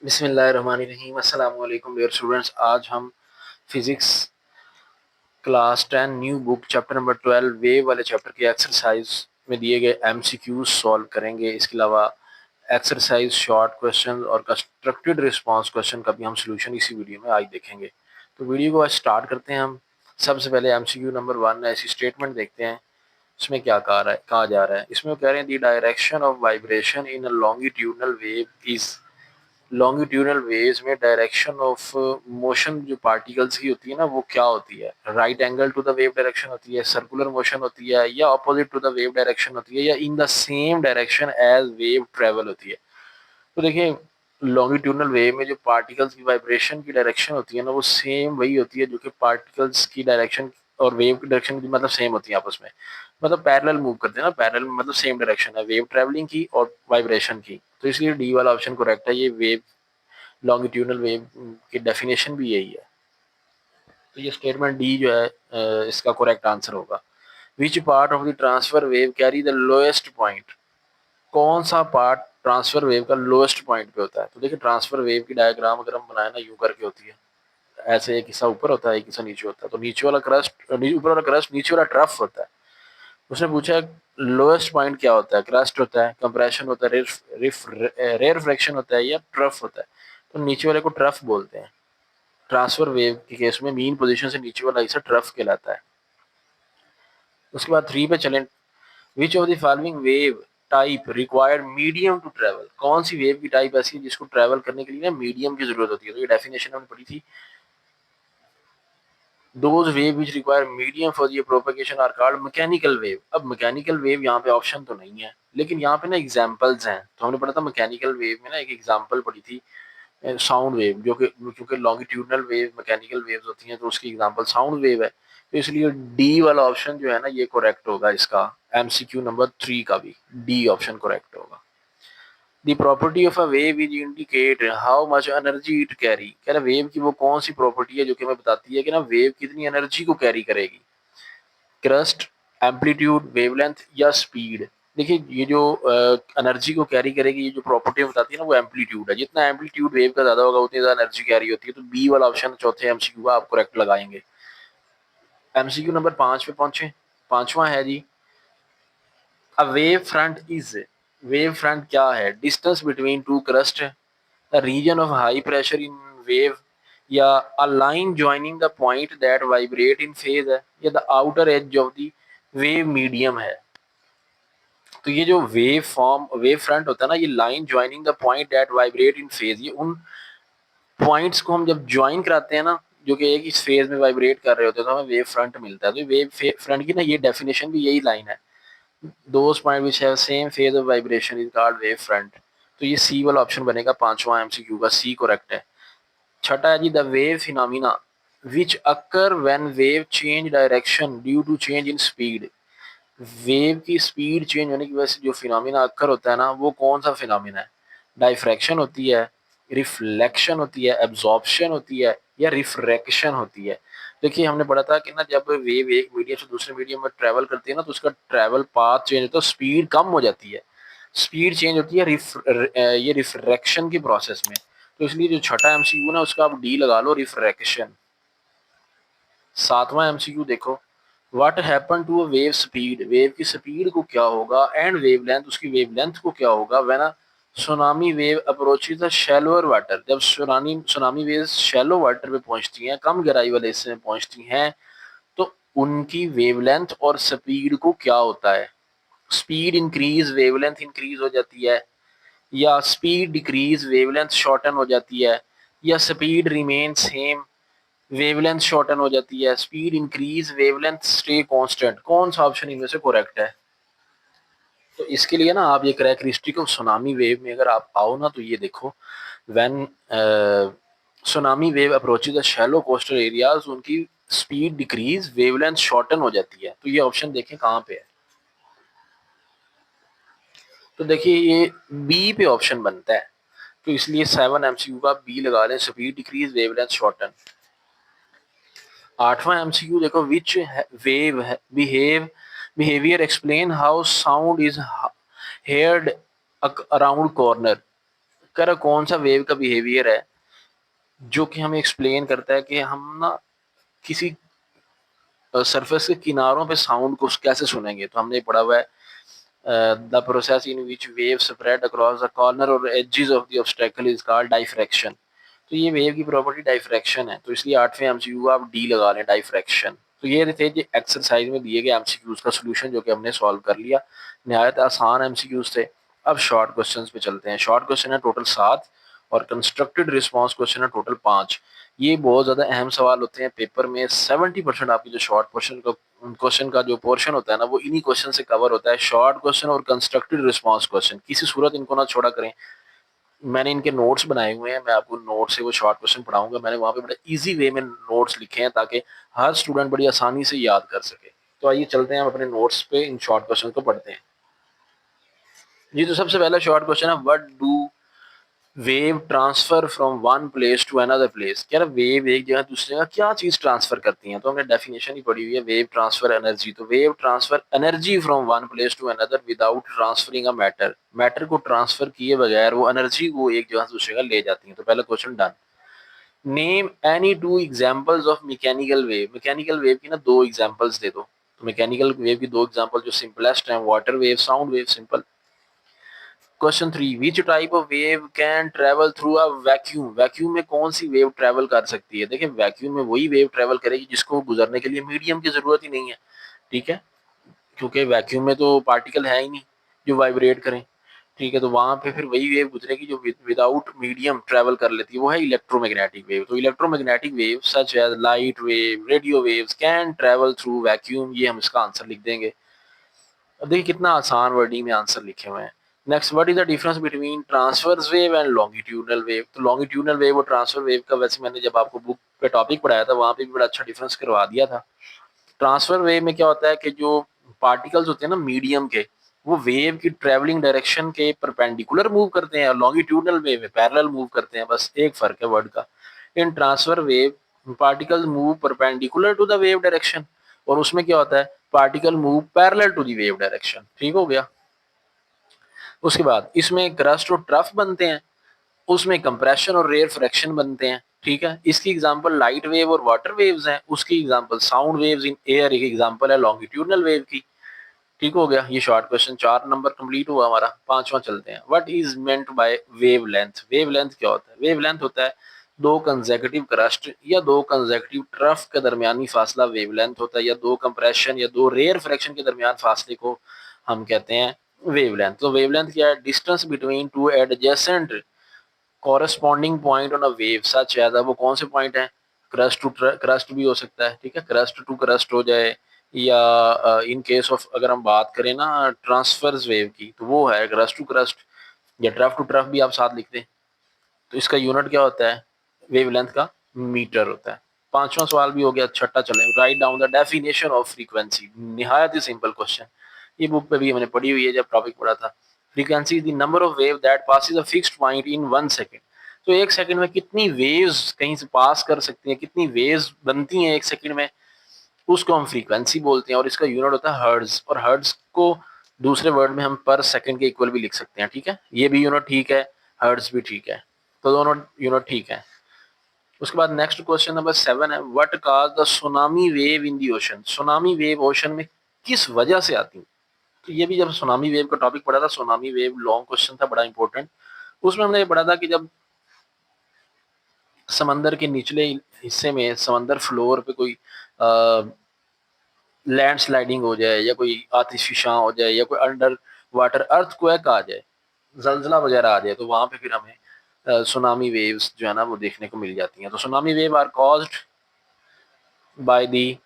बिस्मिल्लाहिर्रहमानिर्रहीम। अस्सलाम वालेकुम डियर स्टूडेंट्स। आज हम physics class 10 new book chapter number 12 wave वाले चैप्टर के एक्सरसाइज में दिए गए एमसीक्यूज सॉल्व करेंगे। इसके अलावा एक्सरसाइज शॉर्ट क्वेश्चन और कंस्ट्रक्टेड रिस्पांस क्वेश्चन का भी हम सोल्यूशन इसी वीडियो में आज देखेंगे। तो वीडियो को आज स्टार्ट करते हैं हम। सबसे पहले एमसीक्यू नंबर 1 ऐसी स्टेटमेंट देखते हैं। इसमें क्या कहा जा रहा है। इसमें वो कह रहे हैं the direction of vibration in a longitudinal wave is. Longitudinal waves में डायरेक्शन ऑफ मोशन जो पार्टिकल्स की होती है ना, वो क्या होती है? Right angle to the wave direction होती है, सर्कुलर मोशन होती है, या opposite to the wave direction होती है, या in the same direction as wave travel होती है। तो देखिए, लॉन्गिट्यूडनल वेव में जो पार्टिकल्स की वाइब्रेशन की डायरेक्शन होती है ना, वो सेम वही होती है जो कि पार्टिकल्स की डायरेक्शन और वेव की डायरेक्शन की मतलब सेम होती है आपस में। मतलब पैरेलल मूव करते हैं ना, पैरेलल मतलब सेम डायरेक्शन है वेव ट्रेवलिंग की और वाइब्रेशन की। तो इसलिए डी वाला ऑप्शन करेक्ट है। ये वेव लॉन्गिट्यूडनल वेव की डेफिनेशन भी यही है। तो ये स्टेटमेंट डी जो है इसका करेक्ट आंसर होगा। Which part of the transfer wave carry the lowest point? कौन सा पार्ट ट्रांसफर वेव का लोएस्ट पॉइंट पे होता है? तो देखिए, ट्रांसफर वेव की डायग्राम अगर हम बनाए ना, यूं करके होती है। ऐसे एक हिस्सा ऊपर होता है, एक हिस्सा नीचे होता है। तो नीचे वाला क्रस्ट, ऊपर वाला क्रस्ट, नीचे वाला ट्रफ होता है। उसने पूछा लोएस्ट पॉइंट क्या होता है? क्रस्ट होता है, कंप्रेशन होता है, रेयर फ्रैक्शन होता है, या ट्रफ होता है? तो नीचे वाले को ट्रफ बोलते हैं। ट्रांसफर वेव के केस में मीन पोजीशन से नीचे वाला हिस्सा ट्रफ कहलाता है। उसके बाद 3 पे चलें। Which of the following wave type required medium to travel? कौन सी वेव की टाइप ऐसी है जिसको ट्रेवल करने के लिए ना मीडियम की जरूरत होती है? तो ये डेफिनेशन हमने पढ़ी थी। Those wave which require medium for the propagation are called mechanical wave. अब मैकेनिकल वेव यहाँ पे ऑप्शन तो नहीं है, लेकिन यहाँ पे ना एग्जांपल्स हैं। तो हमने पढ़ा था मैकेनिकल वेव में ना, एक एग्जांपल पढ़ी थी साउंड वेव, जो कि क्योंकि लॉन्गिट्यूडनल वेव मैकेनिकल वेव्स होती हैं, तो उसकी एग्जांपल साउंड वेव है। तो इसलिए डी वाला ऑप्शन जो है ना, ये करेक्ट होगा इसका। एमसीक्यू नंबर 3 का भी डी ऑप्शन करेक्ट होगा। The property of a wave is indicate how much energy it carry. कह रहा वेव की वो कौन सी प्रॉपर्टी है जो कि हमें बताती है कि ना वेव कितनी एनर्जी को कैरी करेगी? क्रस्ट, एम्पलीट्यूड, वेवलेंथ, या स्पीड? देखिए, ये जो एनर्जी को कैरी करेगी, ये जो प्रॉपर्टी बताती है ना, वो एम्पलीट्यूड है। जितना एम्पलीट्यूड वेव का ज्यादा होगा, उतनी ज्यादा एनर्जी कैरी होती है। तो बी वाला ऑप्शन चौथे एमसीक्यू का आप करेक्ट लगाएंगे। एमसीक्यू नंबर 5 पे पहुंचे। पांचवा है जी, a wave front is. Wave front क्या है? Distance between two crest, a region of high pressure in wave, या a line joining the point that vibrate in phase है, या the outer edge of the wave medium है। तो ये जो wave front होता है ना, ये line joining the point that vibrate in phase, ये उन पॉइंट्स को हम जब ज्वाइन कराते हैं ना, जो कि एक इस फेज में वाइब्रेट कर रहे होते हैं, तो हमें वेव फ्रंट मिलता है। तो वेव फ्रंट की ना ये डेफिनेशन भी यही लाइन है। Those point which have same phase of vibration is called wave front. तो ये सी वाला ऑप्शन बनेगा पांचवा एमसीक्यू का, सी करेक्ट है। छठा है जी, the wave phenomena which occur when wave change direction due to change in speed. Wave की स्पीड चेंज होने की वजह से जो फिनोमिना अकर होता है ना, वो कौन सा फिनोमिना है? डाइफ्रैक्शन होती है, रिफ्लेक्शन होती है, एब्जॉर्प्शन होती है, या रिफ्रैक्शन होती है? देखिए, हमने पढ़ा था कि ना, जब वेव एक मीडियम से दूसरे मीडियम में ट्रेवल करती है ना, तो उसका ट्रेवल पाथ चेंज होता है, स्पीड कम हो जाती है। स्पीड चेंज होती है ये रिफ्रैक्शन की प्रोसेस में। तो इसलिए जो छठा एमसीक्यू ना, उसका आप डी लगा लो, रिफ्रैक्शन। सातवां एमसीक्यू देखो। What happen to a wave speed? Wave की स्पीड को क्या होगा? एंड वेवलेंथ, उसकी वेवलेंथ को क्या होगा? When a tsunami wave approaches the shallower water, जब सुनामी वेव शैलो वाटर पे पहुंचती हैं, कम गहराई वाले हिस्से में पहुंचती हैं, तो उनकी वेवलेंथ और स्पीड को क्या होता है? स्पीड इंक्रीज, वेवलेंथ इंक्रीज हो जाती है, या स्पीड डिक्रीज, वेवलेंथ शॉर्टन हो जाती है, या speed remain same, wavelength shorten हो जाती है, speed increase, wavelength stay constant? कौन सा ऑप्शन इनमें से करेक्ट है? तो इसके लिए ना, आप ये करैक्टरिस्टिक ऑफ सुनामी वेव में अगर आप आओ ना, तो ये देखो, when tsunami wave approaches the shallow coastal areas, उनकी स्पीड डिक्रीज, वेवलेंथ शॉर्टन हो जाती है। तो ये ऑप्शन देखें कहाँ पे है। तो देखिए, ये बी पे ऑप्शन बनता है। तो इसलिए 7 एमसीक्यू का बी लगा लें, स्पीड डिक्रीज, वेवलेंथ शॉर्टन। आठवां एमसीक्यू देखो, which wave behaviour explain how sound is heard around corner. कह रहा कौन सा वेव का बिहेवियर है जो कि हमें एक्सप्लेन करता है कि हम ना किसी सरफेस के किनारों पे साउंड को कैसे सुनेंगे। तो हमने पढ़ा हुआ है the process in which wave spread across the corner और edges of the obstacle is called diffraction. तो ये वेव की प्रॉपर्टी डाइफ्रैक्शन है। तो इसलिए 8वें एमसीक्यू आप डी लगा लें, डाइफ्रैक्शन। तो ये थे जो एक्सरसाइज में दिए गए एमसीक्यूज का सोल्यूशन जो कि हमने सॉल्व कर लिया। नहायत आसान एमसीक्यूज थे। अब शॉर्ट क्वेश्चंस पे चलते हैं। शॉर्ट क्वेश्चन है टोटल 7 और कंस्ट्रक्टेड रिस्पॉन्स क्वेश्चन है टोटल 5। ये बहुत ज़्यादा अहम सवाल होते हैं पेपर में। 70% आपकी जो शॉर्ट क्वेश्चन का जो पोर्शन होता है ना, वो इन्हीं क्वेश्चन से कवर होता है। शॉर्ट क्वेश्चन और कंस्ट्रक्टेड रिस्पॉन्स क्वेश्चन किसी सूरत इनको ना छोड़ा करें। मैंने इनके नोट्स बनाए हुए हैं, मैं आपको नोट से वो शॉर्ट क्वेश्चन पढ़ाऊंगा। मैंने वहाँ पे बड़ा इजी वे में नोट्स लिखे हैं ताकि हर स्टूडेंट बड़ी आसानी से याद कर सके। तो आइए चलते हैं, हम अपने नोट्स पे इन शॉर्ट क्वेश्चन को पढ़ते हैं। जी, तो सबसे पहला शॉर्ट क्वेश्चन है, what do wave transfer from one place to another place. क्या वेव एक जगह दूसरी जगह क्या चीज ट्रांसफर करती है। तो हमने डेफिनेशन ही पढ़ी हुई है, वेव ट्रांसफर एनर्जी। तो wave transfer energy from one place to another without transferring a matter. Matter को ट्रांसफर किए बगैर वो एनर्जी को एक जगह से दूसरी जगह ले जाती है। तो पहला question done. Name any two examples of mechanical wave. Mechanical wave की ना 2 एग्जांपल्स दे दो। तो मैकेनिकल वेव की 2 एग्जांपल जो सिंपलेस्ट हैं, water wave, sound wave. Simple. Question 3, which type of wave can travel through a vacuum. Vacuum में कौन सी वेव ट्रेवल कर सकती है। देखिए वैक्यूम में वही वेव ट्रेवल करेगी जिसको गुजरने के लिए मीडियम की जरूरत ही नहीं है। ठीक है, क्योंकि वैक्यूम में तो पार्टिकल है ही नहीं जो वाइब्रेट करें। ठीक है, तो वहां पे फिर वही वेव गुजरेगी जो विदाउट मीडियम ट्रेवल कर लेती है, वो है इलेक्ट्रोमैग्नेटिक वेव। तो electromagnetic wave such as light wave, radio waves can travel through vacuum. ये हम इसका आंसर लिख देंगे। अब देखिए कितना आसान वर्डिंग में आंसर लिखे हुए हैं। Next, what is the difference between transverse wave and longitudinal wave. तो लॉन्गिट्यूडनल वेव और ट्रांसफर वेव का वैसे मैंने जब आपको बुक पे टॉपिक पढ़ाया था वहां पे भी बड़ा अच्छा डिफरेंस करवा दिया था। ट्रांसफर वेव में क्या होता है कि जो पार्टिकल्स होते हैं ना मीडियम के, वो वेव की ट्रेवलिंग डायरेक्शन के परपेंडिकुलर मूव करते हैं और लॉन्गिट्यूडनल वेव में पैरेलल मूव करते हैं। बस एक फर्क है वर्ड का। In transfer wave particles move perpendicular to the wave direction और उसमें क्या होता है, particle move parallel to the wave direction. ठीक हो गया। उसके बाद इसमें क्रस्ट और ट्रफ बनते हैं, उसमें कंप्रेशन और रेयर फ्रैक्शन बनते हैं। ठीक है, इसकी एग्जांपल लाइट वेव और वाटर वेव्स हैं। उसकी example sound waves in air, एक एग्जांपल है लॉन्गिट्यूडनल वेव की। ठीक हो गया, ये शॉर्ट क्वेश्चन 4 नंबर कंप्लीट हुआ हमारा। 5वां चलते हैं, what is meant by wave length. Wave length क्या होता है। वेव लेंथ होता है 2 कंसेक्यूटिव क्रस्ट या 2 कंसेक्यूटिव ट्रफ के दरमियानी फासला वेव लेंथ होता है, या 2 कंप्रेशन या 2 रेयर फ्रैक्शन के दरमियान फासले को हम कहते हैं वेव लेंथ। तो वेव लेंथ क्या है, distance between 2 adjacent corresponding point on a wave such है। वो कौन से पॉइंट है, क्रस्ट टू क्रस्ट भी हो सकता है। ठीक है, क्रस्ट टू क्रस्ट हो जाए, या इन केस ऑफ अगर हम बात करें ना ट्रांसफर्स वेव की, तो वो है क्रस्ट टू क्रस्ट या ट्रफ टू ट्रफ भी आप साथ लिखते हैं। तो इसका यूनिट क्या होता है वेवलेंथ का, मीटर होता है। 5वां सवाल भी हो गया। छठा चले, write down the definition of frequency. निहायत ही सिंपल क्वेश्चन, ये बुक पे भी हमने पढ़ी हुई है जब टॉपिक पढ़ा था। Frequency is the number of wave that passes a fixed point in 1 second. तो 1 सेकंड में कितनी वेव्स कहीं से पास कर सकती हैं, कितनी वेव्स बनती हैं 1 सेकंड में, उसको हम फ्रीक्वेंसी बोलते हैं। और इसका यूनिट होता है हर्ट्ज, और हर्ट्ज को दूसरे वर्ड में हम पर सेकंड के इक्वल भी लिख सकते हैं। ठीक है, ये भी यूनिट ठीक है, हर्ट्ज भी ठीक है, तो दोनों यूनिट ठीक है। उसके बाद नेक्स्ट क्वेश्चन नंबर 7 है, what cause the tsunami wave in the ocean. Tsunami wave ocean में किस वजह से आती है। तो ये भी जब सुनामी वेव का टॉपिक पढ़ा था, सुनामी वेव लॉन्ग क्वेश्चन था, बड़ा इंपॉर्टेंट। उसमें हमने ये पढ़ा था कि जब समंदर के निचले हिस्से में, समंदर फ्लोर पे कोई लैंड स्लाइडिंग हो जाए, या कोई आतिशिशां हो जाए, या कोई अंडर वाटर अर्थक्वेक आ जाए, जलजला वगैरह आ जाए, तो वहां पे फिर हमें सुनामी वेव्स जो है ना वो देखने को मिल जाती हैं। तो tsunami wave are caused by the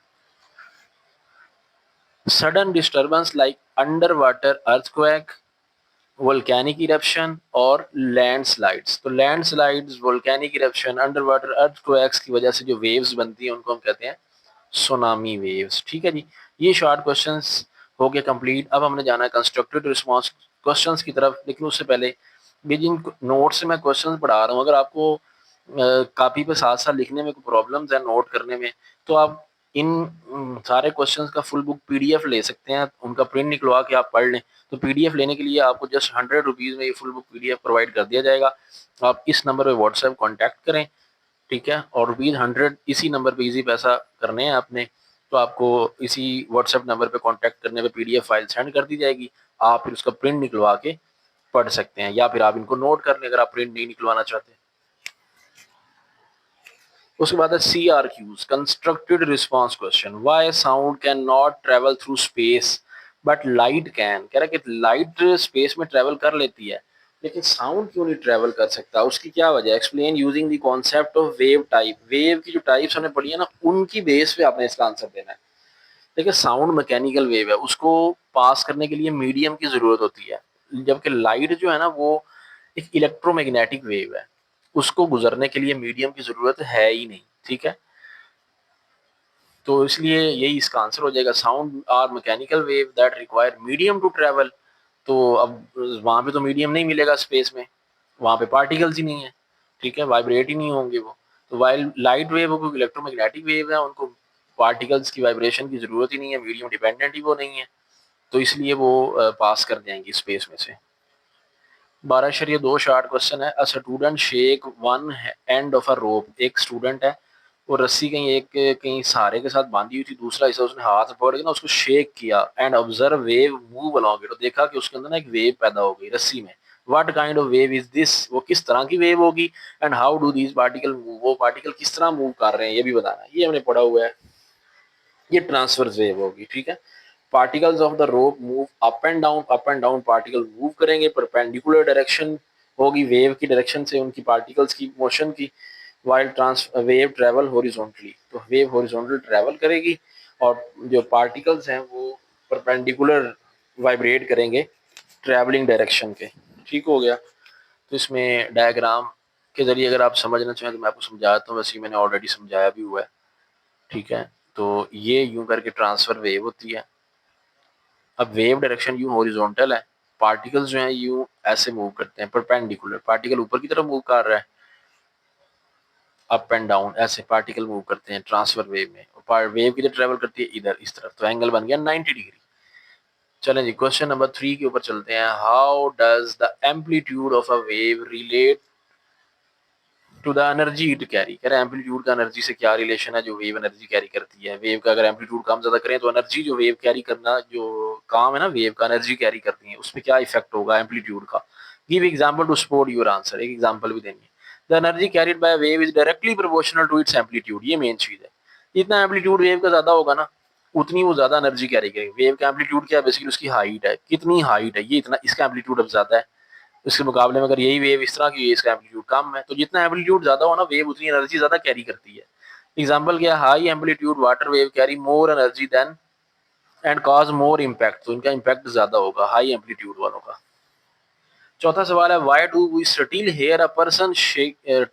sudden disturbance like under water earthquake, volcanic eruption और लैंडस्लाइड्स। तो landslides, volcanic eruption, under water earthquakes की वजह से जो वेव्स बनती हैं उनको हम कहते हैं सुनामी वेव्स। ठीक है जी, ये शॉर्ट क्वेश्चंस हो गए कंप्लीट। अब हमने जाना है कंस्ट्रक्टेड रिस्पांस क्वेश्चंस की तरफ। लेकिन उससे पहले भी जिन नोट से मैं क्वेश्चंस पढ़ा रहा हूँ, अगर आपको कॉपी पे साथ साथ लिखने में कोई प्रॉब्लम्स है, नोट करने में, तो आप इन सारे क्वेश्चंस का फुल बुक पीडीएफ ले सकते हैं, उनका प्रिंट निकलवा के आप पढ़ लें। तो पीडीएफ लेने के लिए आपको जस्ट 100 रुपीज़ में ये फुल बुक पीडीएफ प्रोवाइड कर दिया जाएगा। आप इस नंबर पे व्हाट्सएप कॉन्टैक्ट करें, ठीक है, और ₹100 इसी नंबर पे इजी पैसा करने हैं आपने। तो आपको इसी व्हाट्सएप नंबर पे कॉन्टैक्ट करने पे पीडीएफ फाइल सेंड कर दी जाएगी। आप फिर उसका प्रिंट निकलवा के पढ़ सकते हैं, या फिर आप इनको नोट कर लें अगर आप प्रिंट नहीं निकलवाना चाहते। उसके बाद है CRQs, constructed response question. Why sound can not travel through space but light can. कह रहा है कि लाइट स्पेस में ट्रेवल कर लेती है लेकिन साउंड क्यों नहीं ट्रेवल कर सकता, उसकी क्या वजह है। Explain using the concept of wave type. Wave की जो टाइप्स हमने पढ़ी है ना, उनकी बेस पे आपने इसका आंसर देना है। देखिए साउंड मैकेनिकल वेव है, उसको पास करने के लिए मीडियम की जरूरत होती है, जबकि लाइट जो है ना वो एक इलेक्ट्रोमैग्नेटिक वेव है, उसको गुजरने के लिए मीडियम की जरूरत है ही नहीं, ठीक है। तो इसलिए यही इसका आंसर हो जाएगा, sound are mechanical wave that require medium to travel. तो अब वहां पे तो मीडियम नहीं मिलेगा स्पेस में, वहां पे पार्टिकल्स ही नहीं है, ठीक है, वाइब्रेट ही नहीं होंगे वो। तो वाइल लाइट वेव को इलेक्ट्रोमैग्नेटिक वेव है, उनको पार्टिकल्स की वाइब्रेशन की जरूरत ही नहीं है, मीडियम डिपेंडेंट ही वो नहीं है, तो इसलिए वो पास कर जाएंगी स्पेस में से। 12.2 शार्ट क्वेश्चन है। A student shake one end of a rope. एक स्टूडेंट है, वो रस्सी कहीं सहारे के साथ बांधी हुई थी, दूसरा हिस्सा उसने हाथ में पकड़ के ना उसको शेक किया and observe wave move along it. तो देखा कि उसके अंदर ना एक वेव पैदा हो गई रस्सी में। What kind of wave is this, वो किस तरह की वेव होगी, and how do these particle move, वो पार्टिकल किस तरह मूव कर रहे हैं ये भी बताना है, ये हमने पढ़ा हुआ है। ये ट्रांसवर्स वेव होगी, ठीक है। Particles of the rope move up and down particle move करेंगे, परपेंडिकुलर डायरेक्शन होगी वेव की डायरेक्शन से उनकी पार्टिकल्स की मोशन की। While trans wave travel horizontally, तो वेव हॉरिजॉन्टल ट्रेवल करेगी, और जो पार्टिकल्स हैं वो परपेंडिकुलर वाइब्रेट करेंगे ट्रेवलिंग डायरेक्शन के। ठीक हो गया। तो इसमें डायग्राम के जरिए अगर आप समझना चाहें तो मैं आपको समझाता हूँ, वैसे ही मैंने ऑलरेडी समझाया भी हुआ है, ठीक है। तो ये यूं करके ट्रांसफर वेव होती है। अब वेव डायरेक्शन यूं हॉरिजॉन्टल है, पार्टिकल्स जो हैं यूं ऐसे मूव करते हैं परपेंडिकुलर, पार्टिकल ऊपर की तरफ मूव कर रहा है, अप एंड डाउन ऐसे पार्टिकल मूव करते हैं ट्रांसफर वेव में। वेव किधर ट्रेवल करती है, इधर इस तरफ, तो एंगल बन गया 90 डिग्री। चलें जी क्वेश्चन नंबर 3 के ऊपर चलते हैं। How does the amplitude of a wave relate to the energy it carry. कह रहे हैं एम्पलीट्यूड का एनर्जी से क्या रिलेशन है जो वेव एनर्जी कैरी करती है। वेव का अगर एम्पलीट्यूड कम ज्यादा करें तो एनर्जी जो वेव कैरी करना जो काम है ना वेव का एनर्जी कैरी करती है, उस पर क्या इफेक्ट होगा एम्पलीट्यूड का। Give example to support your answer, एक एग्जांपल भी देंगे। The energy carried by wave is directly proportional to its amplitude, ये मेन चीज है। जितना एम्पलीट्यूड वेव का ज्यादा होगा ना, उतनी वो ज्यादा एनर्जी कैरी करेगी। वेव का एम्पलीट्यूड क्या है, बेसिकली उसकी हाइट है, कितनी हाइट है, ये इतना, इसका एम्पलीट्यूड अब ज्यादा है, उसके मुकाबले में अगर यही वेव इस तरह की है, इसका एम्पलीट्यूड कम है, तो जितना एम्पलीट्यूड ज्यादा हो ना वेव उतनी एनर्जी ज्यादा कैरी करती है। एग्जांपल क्या, high amplitude water wave carry more energy than and cause more impact, तो इनका इम्पैक्ट ज्यादा होगा हाई एम्पलीट्यूड वालों का। चौथा सवाल है, why do we still hear a person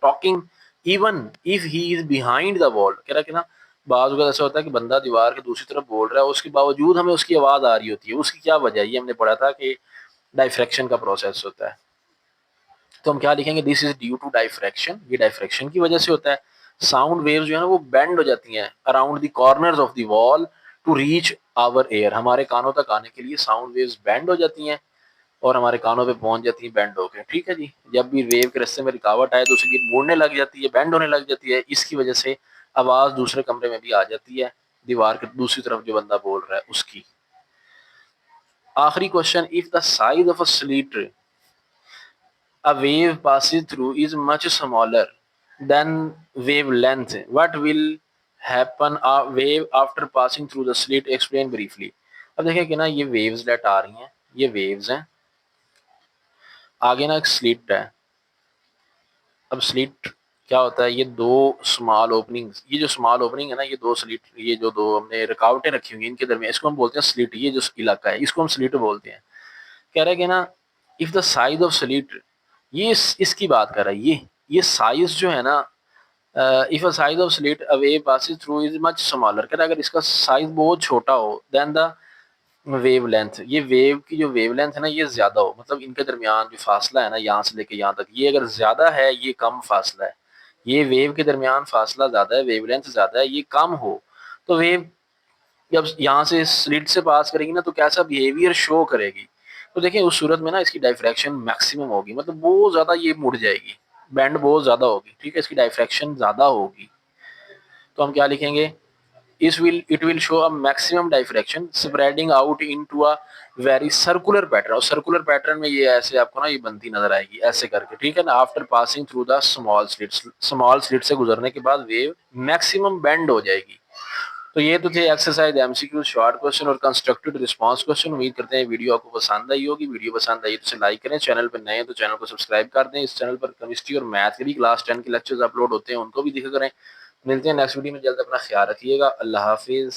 talking even if he is behind the wall. कह रहा कि ना बाज अगर ऐसा होता है कि बंदा दीवार के दूसरी तरफ बोल रहा है, उसके बावजूद हमें उसकी आवाज आ रही होती है, उसकी क्या वजह है, ये हमने पढ़ा था कि डाइफ्रैक्शन का प्रोसेस होता है। तो हम क्या लिखेंगे, this is due to diffraction, ये डाइफ्रैक्शन की वजह से होता है। साउंड वेव्स जो है ना वो बेंड हो जाती हैं around the corners of the wall to reach our ear, हमारे कानों तक आने के लिए साउंड वेव्स बेंड हो जाती हैं और हमारे कानों पे पहुंच जाती है बेंड होकर, ठीक है जी। जब भी वेव के रास्ते में रुकावट आए तो उसे मुड़ने लग जाती है, बेंड होने लग जाती है, इसकी वजह से आवाज दूसरे कमरे में भी आ जाती है, दीवार के दूसरी तरफ जो बंदा बोल रहा है उसकी। आखिरी question, if the size of a slit a wave passes through is much smaller than wavelength, what will happen a wave after passing through the slit, explain briefly। अब देखिए कि ना ये वेव्स लेट आ रही हैं, ये वेव्स हैं, आगे ना एक स्लिट है। अब स्लिट क्या होता है, ये दो स्मॉल ओपनिंग, ये जो स्मॉल ओपनिंग है ना, ये दो स्लिट, ये जो दो हमने रुकावटें रखी हुई इनके दरमियान, इसको हम बोलते हैं स्लिट। ये जो इलाका है इसको हम स्लिट बोलते हैं। कह रहा है कि ना if the size of slit, ये इसकी बात कर रहा है, ये साइज जो है ना, if a size of slit a wave passes through is much smaller, कह रहा है अगर इसका साइज बहुत छोटा हो देन द वेव लेंथ, ये वेव की जो वेव लेंथ है ना ये ज्यादा हो, मतलब इनके दरमियान जो फासला है ना यहाँ से लेके यहाँ तक, ये अगर ज्यादा है, ये कम फासला है, ये वेव के दरमियान फासला ज्यादा है, वेव लेंथ ज्यादा है, ये कम हो, तो वेव जब यहाँ से स्लिट से पास करेगी ना तो कैसा बिहेवियर शो करेगी। तो देखिए उस सूरत में ना इसकी डायफ्रैक्शन मैक्सिमम होगी, मतलब बहुत ज्यादा ये मुड़ जाएगी, बैंड बहुत ज्यादा होगी, ठीक है, इसकी डायफ्रैक्शन ज्यादा होगी। तो हम क्या लिखेंगे, इस will it will show a maximum diffraction spreading out into a very circular pattern, और सर्कुलर पैटर्न में ये ऐसे आपको ना ये बनती नजर आएगी ऐसे करके, ठीक है ना। After passing through the small slit से गुजरने के बाद वेव मैक्सिमम बेंड हो जाएगी। तो ये तो थे एक्सरसाइज एमसीक्यू शॉर्ट क्वेश्चन और कंस्ट्रक्टेड रिस्पांस क्वेश्चन। उम्मीद करते हैं वीडियो आपको पसंद आई होगी। वीडियो पसंद आई तो इसे लाइक करें, चैनल पर नए हैं तो चैनल को सब्सक्राइब कर दें। इस चैनल पर केमिस्ट्री और मैथ के भी क्लास 10 के लेक्चर्स अपलोड होते हैं, उनको भी देखा करें। मिलते हैं नेक्स्ट वीडियो में जल्द, अपना ख्याल रखिएगा, अल्लाह हाफिज।